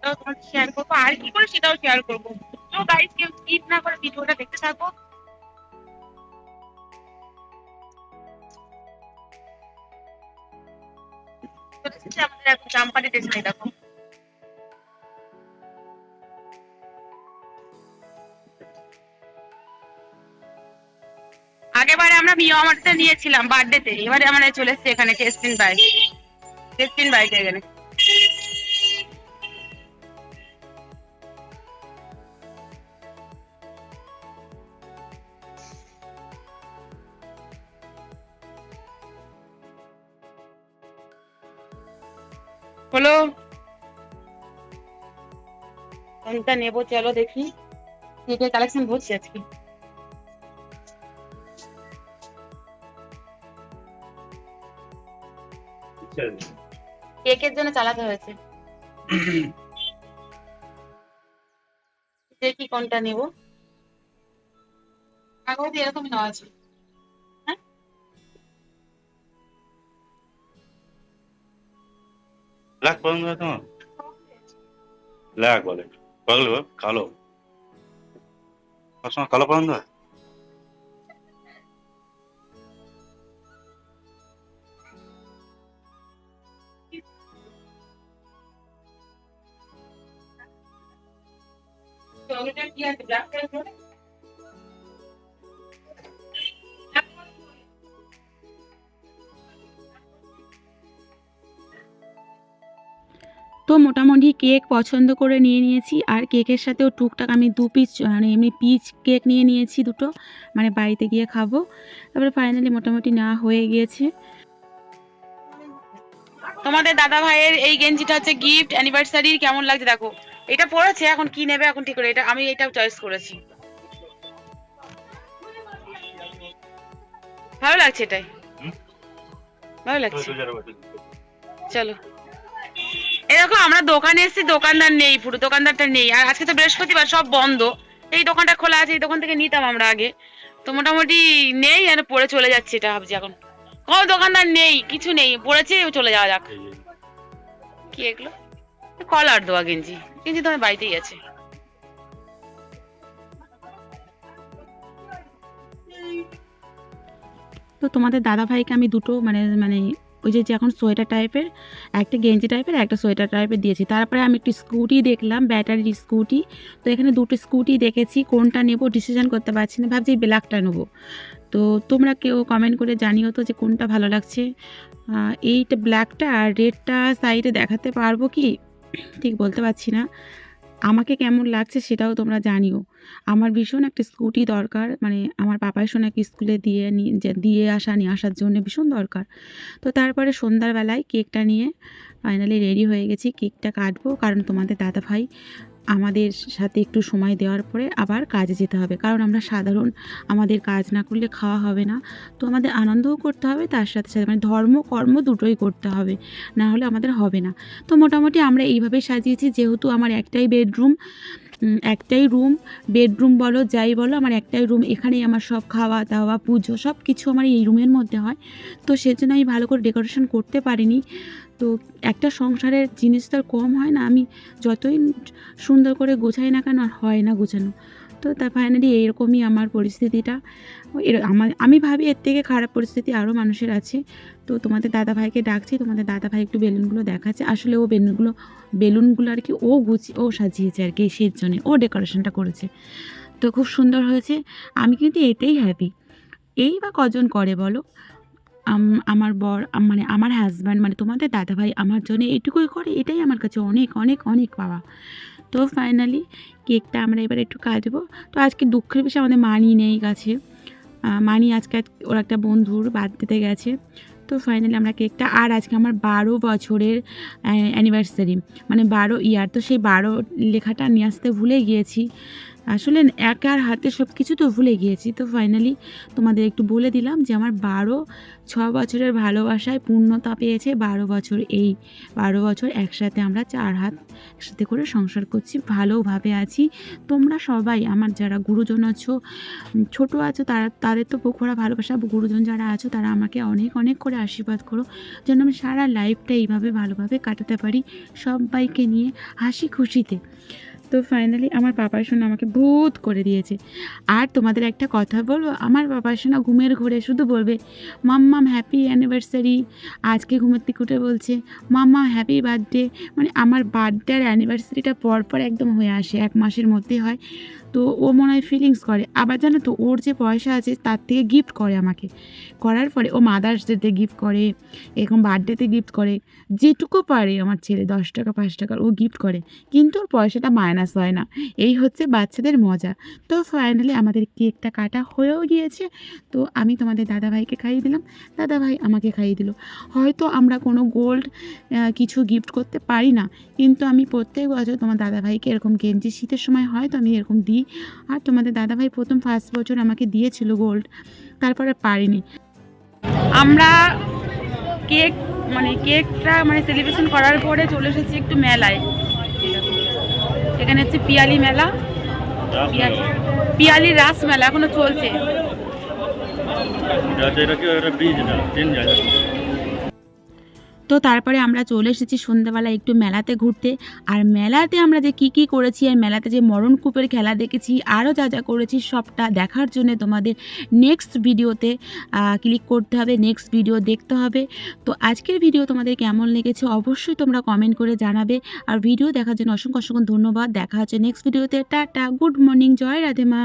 সেটাও তোমার শেয়ার করবো, আর কি করে সেটাও শেয়ার করবো। তো গাইস কেউ স্কিপ না করে ভিডিওটা দেখতে থাকো। আমাদের এখন জামপাটি দেশাই দেখো। আগেবারে আমরা মিও আমারটা নিয়েছিলাম বার্থডেতে, এবারে আমরা চলে এসেছি এখানে টেস্টিন বাইটে এখানে। হলো কোনটা নেবো চলো দেখি, কেকের কালেকশন করছি আজকে। কেকের জন্য চালাতে হয়েছে। দেখি কোনটা নেব, আগেও এরকমই নেওয়া আছে। হ্যাঁ ব্ল্যাক পছন্দ হয় তোমার? ব্ল্যাক বলে পাগল গো, কালো সবসময় কালো পছন্দ হয়। চকলেটের কি আছে, ব্ল্যাক কালার? তো মোটামুটি কেক পছন্দ করে নিয়ে নিয়েছি, আর কেকের সাথেও টুকটাক আমি 2 পিস মানে এমনি পিচ কেক নিয়ে নিয়েছি 2টো, মানে বাড়িতে গিয়ে খাবো। তারপরে ফাইনালি মোটামুটি নেওয়া হয়ে গিয়েছে। তোমাদের দাদা ভাইয়ের এই গেঞ্জিটা হচ্ছে গিফট অ্যানিভার্সারি, কেমন লাগছে দেখো। এটা পড়েছে, এখন কি নেবে এখন ঠিক করে, এটা আমি এটাও চয়েস করেছি, ভালো লাগছে এটাই, ভালো লাগছে। চলো এরকম আমরা দোকানে এসেছি, দোকানদার নেই, পুরো দোকানদারটা নেই, আর আজকে তো বৃহস্পতিবার সব বন্ধ। এই দোকানটা খোলা আছে, এই দোকান থেকে নিতাম আমরা আগে, তো মোটামুটি নেই, আর পরে চলে যাচ্ছে এটা ভাবছি এখন। কোনো দোকানদার নেই, কিছু নেই, পড়েছে চলে যাওয়া যাক। কি এগুলো? কলার দেওয়া গেঞ্জি, গেঞ্জি তো আমার বাড়িতেই আছে। তো তোমাদের দাদাভাইকে আমি 2টো মানে মানে ওই যে এখন সোয়েটার টাইপের, একটা গেঞ্জি টাইপের, একটা সোয়েটার টাইপের দিয়েছি। তারপরে আমি একটি স্কুটি দেখলাম, ব্যাটারির স্কুটি। তো এখানে 2টো স্কুটি দেখেছি, কোনটা নেব ডিসিশন করতে পারছি না, ভাবছি ব্ল্যাকটা নেবো। তো তোমরা কেউ কমেন্ট করে জানিও তো যে কোনটা ভালো লাগছে। এইটা ব্ল্যাকটা, আর রেডটা সাইডে দেখাতে পারবো কি ঠিক বলতে পারছি না। আমাকে কেমন লাগছে সেটাও তোমরা জানিও। আমার ভীষণ একটা স্কুটি দরকার, মানে আমার পাপাই সোনাকে স্কুলে দিয়ে আসা নিয়ে আসার জন্য ভীষণ দরকার। তো তারপরে সন্ধ্যাবেলায় কেকটা নিয়ে ফাইনালি রেডি হয়ে গেছি, কেকটা কাটবো, কারণ তোমাদের দাদাভাই আমাদের সাথে একটু সময় দেওয়ার পরে আবার কাজে যেতে হবে, কারণ আমরা সাধারণ আমাদের কাজ না করলে খাওয়া হবে না। তো আমাদের আনন্দও করতে হবে, তার সাথে সাথে মানে ধর্ম কর্ম দুটোই করতে হবে, না হলে আমাদের হবে না। তো মোটামুটি আমরা এইভাবেই সাজিয়েছি, যেহেতু আমার একটাই বেডরুম, একটাই রুম, বেডরুম বলো যাই বলো, আমার একটাই রুম, এখানেই আমার সব খাওয়া দাওয়া পুজো সব কিছু আমার এই রুমের মধ্যে হয়। তো সেজন্য আমি ভালো করে ডেকোরেশন করতে পারিনি। তো একটা সংসারের জিনিস তো আর কম হয় না, আমি যতই সুন্দর করে গোছাই না কেন আর হয় না গোছানো। তো তা ফাইনালি এইরকমই আমার পরিস্থিতিটা। আমি ভাবি এর থেকে খারাপ পরিস্থিতি আরও মানুষের আছে। তো তোমাদের দাদাভাইকে ডাকছি, তোমাদের দাদাভাই একটু বেলুনগুলো দেখাচ্ছে, আসলে ও বেলুনগুলো আর কি ও সাজিয়েছে আর কি, সেই জন্যে ও ডেকোরেশনটা করেছে। তো খুব সুন্দর হয়েছে, আমি কিন্তু এতেই হ্যাপি। এই বা কজন করে বলো, আমার বর মানে আমার হাজব্যান্ড মানে তোমাদের দাদাভাই আমার জন্য এটুকুই করে, এটাই আমার কাছে অনেক অনেক অনেক পাওয়া। তো ফাইনালি কেকটা আমরা এবার একটু কাটবো। তো আজকে দুঃখের বিষয় আমাদের মানি নেই কাছে, মানি আজকে ওর একটা বন্ধুর বার্থডেতে গেছে। তো ফাইনালি আমরা কেকটা, আর আজকে আমার 12 বছরের অ্যানিভার্সারি, মানে 12 ইয়ার। তো সেই 12 লেখাটা নিয়ে আসতে ভুলে গিয়েছি, আসলে একার হাতে সব কিছু তো ভুলে গিয়েছি। তো ফাইনালি তোমাদের একটু বলে দিলাম যে আমার 6 বছরের ভালোবাসায় পূর্ণতা পেয়েছে 12 বছর। এই 12 বছর একসাথে আমরা 4 হাত একসাথে করে সংসার করছি, ভালোভাবে আছি। তোমরা সবাই আমার যারা গুরুজন আছো, ছোট আছো, তাদের তো বুক ভরা ভালোবাসা। গুরুজন যারা আছো তারা আমাকে অনেক অনেক করে আশীর্বাদ করো যেন আমি সারা লাইফটা এইভাবে ভালোভাবে কাটাতে পারি সবাইকে নিয়ে হাসি খুশিতে। তো ফাইনালি আমার পাপার সোনা আমাকে ভূত করে দিয়েছে। আর তোমাদের একটা কথা বলবো, আমার পাপার সোনা ঘুমের ঘোরে শুধু বলবে মাম্মাম হ্যাপি অ্যানিভার্সারি। আজকে ঘুমের থেকে উঠে বলছে মাম্মা হ্যাপি বার্থডে। মানে আমার বার্থডে আর অ্যানিভার্সারিটা পর একদম হয়ে আসে, 1 মাসের মধ্যেই হয়। তো ও মনে হয় ফিলিংস করে। আবার জানো তো, ওর যে পয়সা আছে তার থেকে গিফট করে আমাকে। করার পরে ও মাদার্স ডেতে গিফট করে, এরকম বার্থডেতে গিফট করে, যেটুকু পারে আমার ছেলে 10 টাকা 5 টাকার ও গিফট করে, কিন্তু ওর পয়সাটা মাইনাস হয় না। এই হচ্ছে বাচ্চাদের মজা। তো ফাইনালি আমাদের কেকটা কাটা হয়েও গিয়েছে। তো আমি তোমাদের দাদাভাইকে খাইয়ে দিলাম, দাদাভাই আমাকে খাইয়ে দিল। হয়তো আমরা কোনো গোল্ড কিছু গিফট করতে পারি না, কিন্তু আমি প্রত্যেক বছর তোমার দাদাভাইকে এরকম গেঞ্জি, শীতের সময় হয় তো আমি এরকম দিই। আর তোমাদের দাদাভাই প্রথম ফার্স্ট বছর আমাকে দিয়েছিল গোল্ড, তারপরে পারিনি। আমরা কেকটা সেলিব্রেশন করার পরে চলে এসেছি একটু মেলায়। এখানে হচ্ছে পিয়ালি মেলা, পিয়ালি রাস মেলা এখনো চলছে। তো তারপরে আমরা চলে এসেছি সন্ধ্যাবেলা একটু মেলাতে ঘুরতে। আর মেলাতে আমরা যে কী করেছি, আর মেলাতে যে মরণকূপের খেলা দেখেছি, আরও যা করেছি সবটা দেখার জন্য তোমাদের নেক্সট ভিডিওতে ক্লিক করতে হবে, নেক্সট ভিডিও দেখতে হবে। তো আজকের ভিডিও তোমাদের কেমন লেগেছে অবশ্যই তোমরা কমেন্ট করে জানাবে। আর ভিডিও দেখার জন্য অসংখ্য ধন্যবাদ। দেখা হচ্ছে নেক্সট ভিডিওতে। টাটা, গুড মর্নিং, জয় রাধে মা।